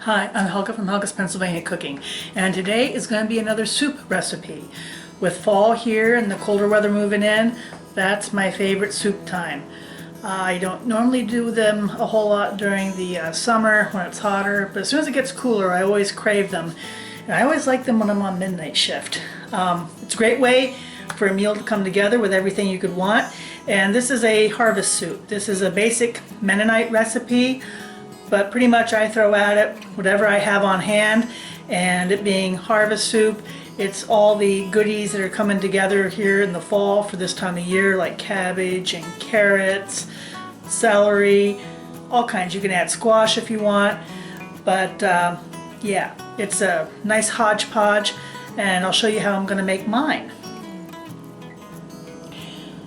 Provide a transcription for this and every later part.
Hi, I'm Helga from Helga's Pennsylvania Cooking, and today is going to be another soup recipe. With fall here and the colder weather moving in, that's my favorite soup time. I don't normally do them a whole lot during the summer when it's hotter, but as soon as it gets cooler I always crave them. And I always like them when I'm on midnight shift. It's a great way for a meal to come together with everything you could want. And this is a harvest soup. This is a basic Mennonite recipe, but pretty much I throw at it whatever I have on hand, and it being harvest soup, it's all the goodies that are coming together here in the fall for this time of year, like cabbage and carrots, celery, all kinds. You can add squash if you want, but yeah, it's a nice hodgepodge, and I'll show you how I'm going to make mine.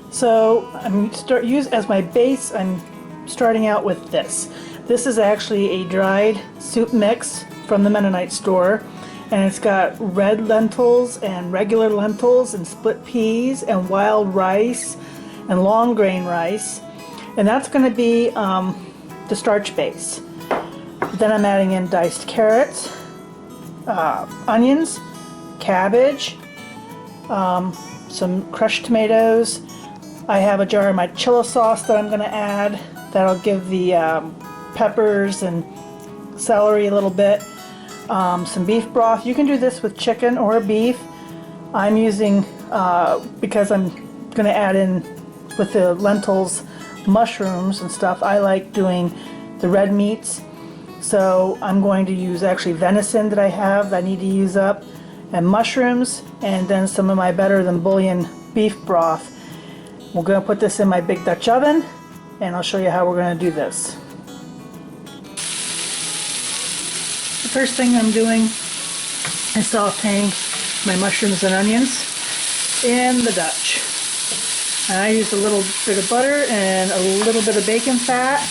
So as my base, I'm starting out with this. This is actually a dried soup mix from the Mennonite store, and it's got red lentils and regular lentils and split peas and wild rice and long grain rice, and that's going to be the starch base. Then I'm adding in diced carrots, onions, cabbage, some crushed tomatoes. I have a jar of my chili sauce that I'm going to add. That'll give the peppers and celery a little bit. Some beef broth. You can do this with chicken or beef. I'm using, because I'm going to add in with the lentils, mushrooms and stuff, I like doing the red meats. So I'm going to use actually venison that I have that I need to use up, and mushrooms, and then some of my Better Than Bouillon beef broth. We're going to put this in my big Dutch oven, and I'll show you how we're going to do this. The first thing I'm doing is sauteing my mushrooms and onions in the Dutch. And I use a little bit of butter and a little bit of bacon fat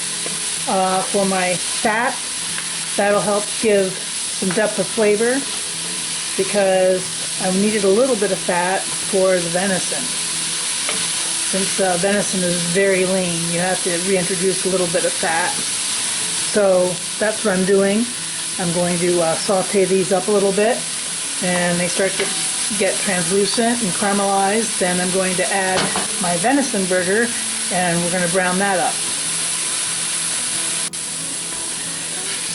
for my fat. That'll help give some depth of flavor, because I needed a little bit of fat for the venison. Since venison is very lean, you have to reintroduce a little bit of fat. So that's what I'm doing. I'm going to saute these up a little bit, and they start to get translucent and caramelized. Then I'm going to add my venison burger, and we're going to brown that up.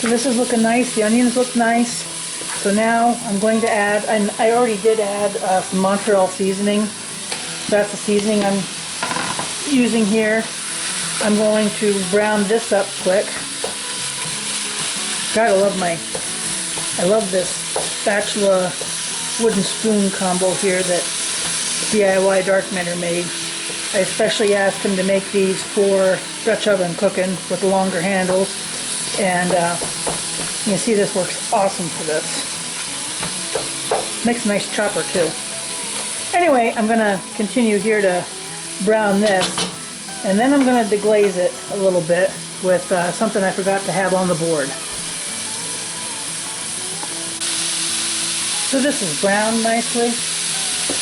So this is looking nice. The onions look nice. So now I'm going to add, and I already did add some Montreal Seasoning. That's the seasoning I'm using here. I'm going to brown this up quick. God, I love this spatula wooden spoon combo here that DIY Dark Matter made. I especially asked him to make these for Dutch oven cooking with the longer handles, and you can see this works awesome for this. Makes a nice chopper too. Anyway, I'm going to continue here to brown this, and then I'm going to deglaze it a little bit with something I forgot to have on the board. So this is browned nicely,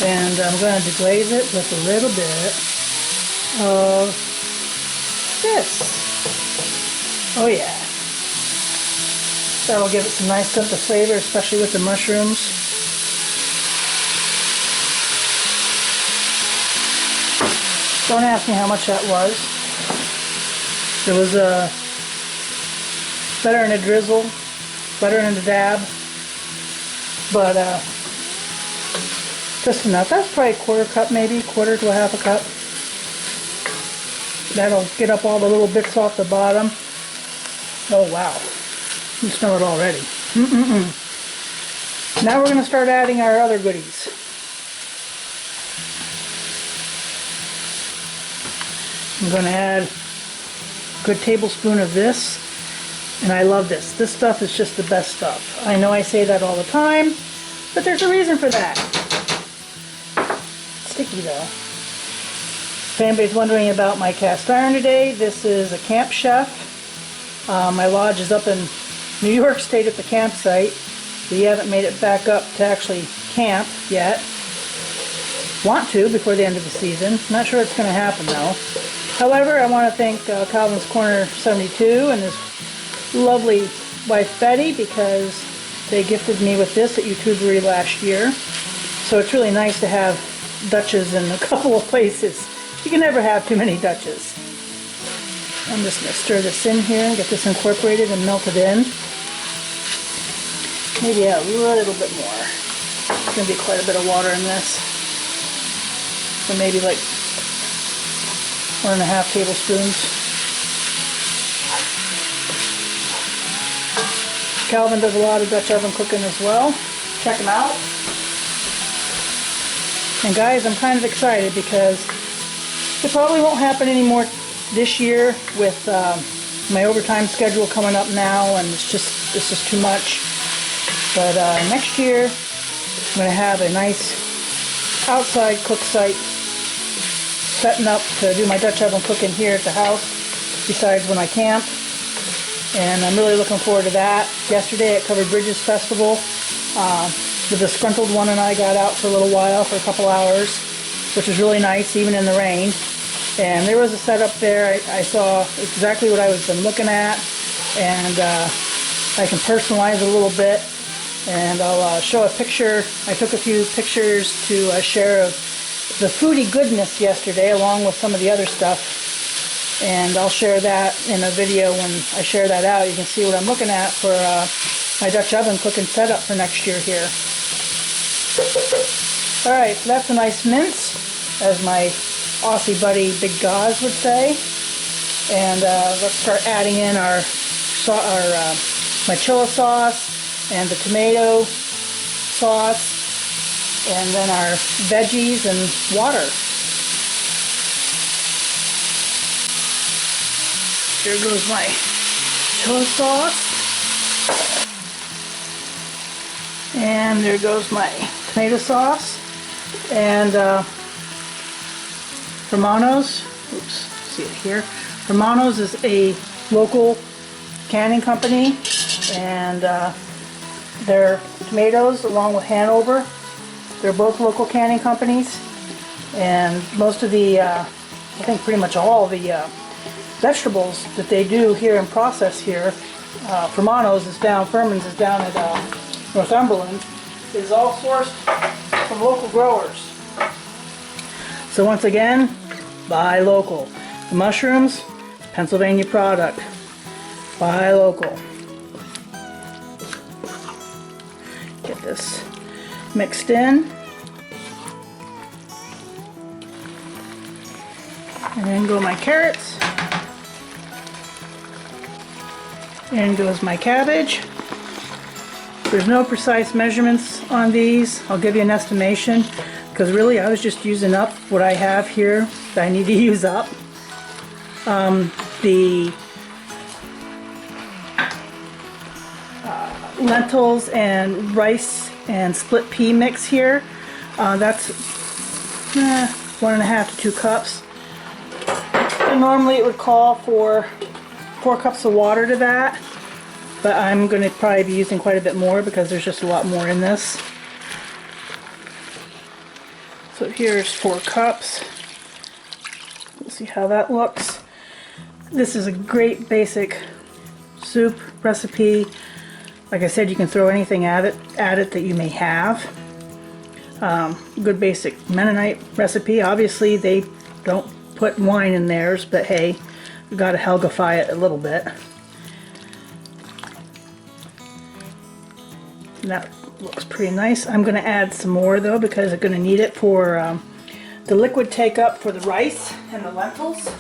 and I'm going to deglaze it with a little bit of this. Oh yeah. That'll give it some nice depth of flavor, especially with the mushrooms. Don't ask me how much that was. It was better in a drizzle, better in a dab. But just enough. That's probably a quarter cup, maybe quarter to a half a cup. That'll get up all the little bits off the bottom. Oh wow, you smell it already. Now we're going to start adding our other goodies. I'm going to add a good tablespoon of this. And I love this. This stuff is just the best stuff. I know I say that all the time, but there's a reason for that. It's sticky though. If anybody's wondering about my cast iron today, this is a Camp Chef. My lodge is up in New York State at the campsite. We haven't made it back up to actually camp yet. Want to before the end of the season. Not sure it's going to happen though. However, I want to thank Calvin's Corner 72 and his lovely wife Betty because they gifted me with this at YouTubery last year. So it's really nice to have Dutches in a couple of places. You can never have too many Dutches. I'm just going to stir this in here and get this incorporated and melted in. Maybe add a little bit more. There's going to be quite a bit of water in this. So maybe like 1.5 tablespoons. Calvin does a lot of Dutch oven cooking as well. Check him out. And guys, I'm kind of excited because it probably won't happen anymore this year with my overtime schedule coming up now, and it's just too much. But next year, I'm going to have a nice outside cook site setting up to do my Dutch oven cooking here at the house, besides when I camp. And I'm really looking forward to that. Yesterday at Covered Bridges Festival, the disgruntled one and I got out for a little while, for a couple hours, which was really nice, even in the rain. And there was a setup there. I saw exactly what I was been looking at, and I can personalize a little bit. And I'll show a picture. I took a few pictures to share of the foodie goodness yesterday, along with some of the other stuff. And I'll share that in a video when I share that out. You can see what I'm looking at for my Dutch oven cooking setup for next year here. Alright, so that's a nice mince, as my Aussie buddy Big Gaz would say. And let's start adding in our my chili sauce and the tomato sauce, and then our veggies and water. There goes my chili sauce. And there goes my tomato sauce. And Romano's, oops, see it here. Romano's is a local canning company, and their tomatoes, along with Hanover, they're both local canning companies. And most of the, I think pretty much all of the vegetables that they do here and process here, Romano's is down, Furman's is down at Northumberland, is all sourced from local growers. So once again, buy local. The mushrooms, Pennsylvania product. Buy local. Get this mixed in. And then go my carrots. In goes my cabbage. There's no precise measurements on these. I'll give you an estimation, because really I was just using up what I have here that I need to use up. The lentils and rice and split pea mix here, that's 1.5 to 2 cups. And normally it would call for 4 cups of water to that, but I'm going to probably be using quite a bit more because there's just a lot more in this. So here's 4 cups. We'll see how that looks. This is a great basic soup recipe. Like I said, you can throw anything at it that you may have. Good basic Mennonite recipe. Obviously they don't put wine in theirs, but hey, you got to Helgafy it a little bit. And that looks pretty nice. I'm going to add some more though, because I'm going to need it for the liquid take up for the rice and the lentils.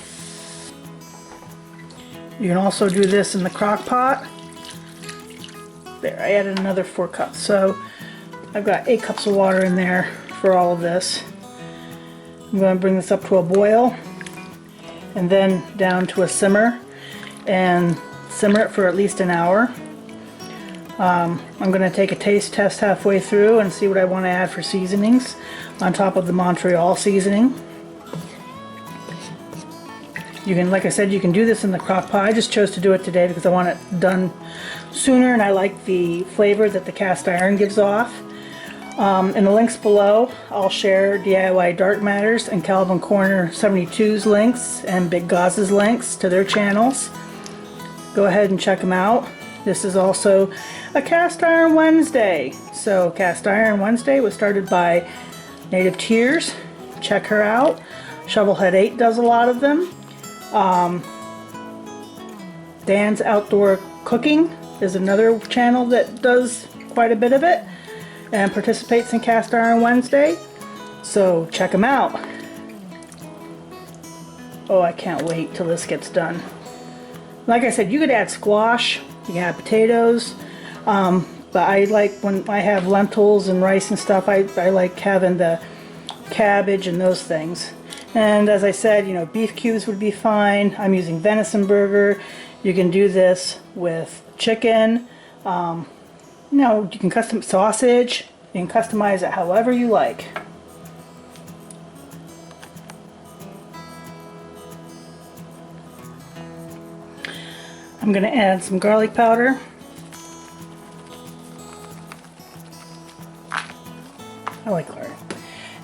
You can also do this in the crock pot. There, I added another 4 cups. So I've got 8 cups of water in there for all of this. I'm going to bring this up to a boil and then down to a simmer, and simmer it for at least an hour. I'm going to take a taste test halfway through and see what I want to add for seasonings on top of the Montreal Seasoning. You can, like I said, you can do this in the crock pot. I just chose to do it today because I want it done sooner, and I like the flavor that the cast iron gives off. In the links below, I'll share DIY Dark Matters and Calvin Corner 72's links and Big Gaz's links to their channels. Go ahead and check them out. This is also a Cast Iron Wednesday. So Cast Iron Wednesday was started by Native Tears. Check her out. Shovelhead 8 does a lot of them. Dan's Outdoor Cooking is another channel that does quite a bit of it and participates in Cast Iron Wednesday. So check them out. Oh, I can't wait till this gets done. Like I said, you could add squash, you can add potatoes, but I like when I have lentils and rice and stuff, I like having the cabbage and those things. And as I said, you know, beef cubes would be fine. I'm using venison burger. You can do this with chicken. You know, you can custom sausage. You can customize it however you like. I'm going to add some garlic powder. I like garlic.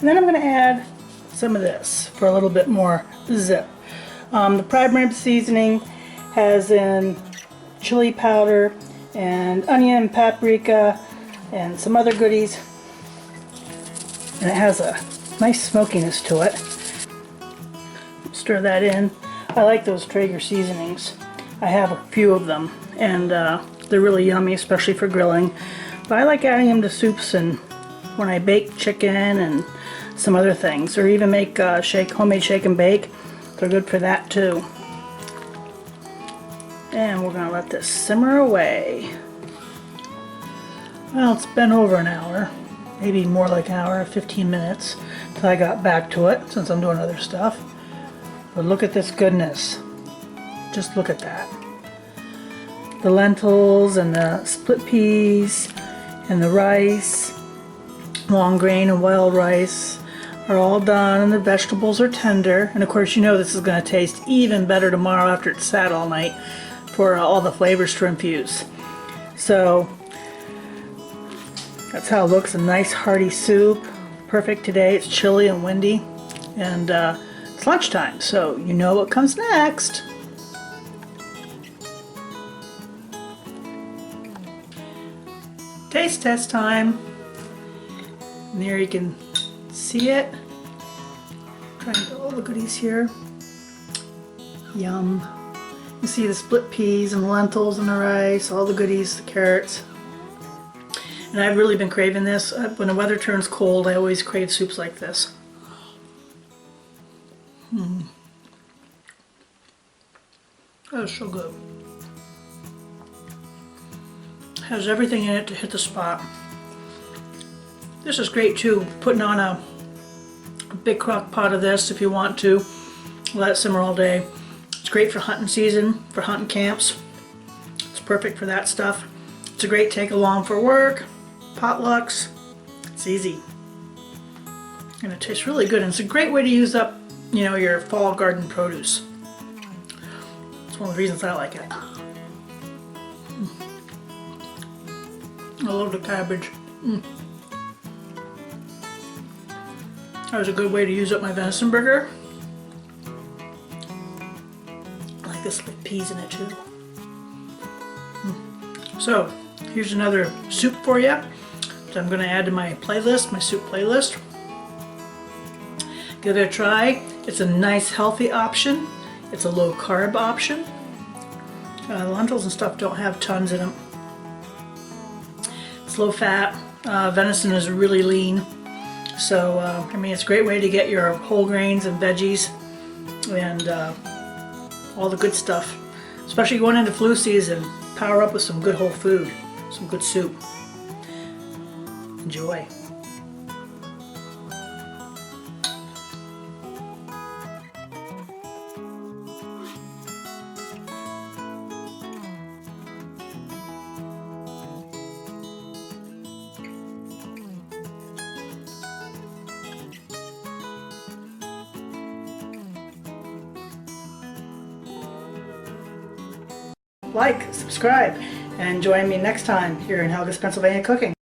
And then I'm going to add some of this for a little bit more zip. The Prime Rib seasoning has in chili powder and onion, paprika, and some other goodies. And it has a nice smokiness to it. Stir that in. I like those Treager seasonings. I have a few of them, and they're really yummy, especially for grilling. But I like adding them to soups and when I bake chicken and some other things, or even make homemade shake and bake. They're good for that too. And we're going to let this simmer away. Well, it's been over an hour, maybe more like an hour, 15 minutes, till I got back to it, since I'm doing other stuff. But look at this goodness. Just look at that. The lentils and the split peas and the rice, long grain and wild rice are all done, and the vegetables are tender. And of course, you know this is going to taste even better tomorrow after it's sat all night for all the flavors to infuse. So that's how it looks. A nice hearty soup. Perfect today. It's chilly and windy, and it's lunchtime, so you know what comes next. Taste test time. And there you can see it. Trying to get all the goodies here. Yum. You see the split peas and lentils and the rice, all the goodies, the carrots. And I've really been craving this. When the weather turns cold, I always crave soups like this. That is so good. Has everything in it to hit the spot. This is great too, putting on a big crock pot of this if you want to. Let it simmer all day. It's great for hunting season, for hunting camps. It's perfect for that stuff. It's a great take along for work, potlucks. It's easy. And it tastes really good, and it's a great way to use up, you know, your fall garden produce. It's one of the reasons I like it. I love the cabbage. That was a good way to use up my venison burger. I like this with peas in it too. So here's another soup for you that I'm going to add to my playlist, my soup playlist. Give it a try. It's a nice healthy option. It's a low carb option. The lentils and stuff don't have tons in them. It's low fat. Venison is really lean. So, I mean, it's a great way to get your whole grains and veggies and all the good stuff. Especially going into flu season, power up with some good whole food, some good soup. Enjoy. Like, subscribe, and join me next time here in Helga's Pennsylvania Cooking.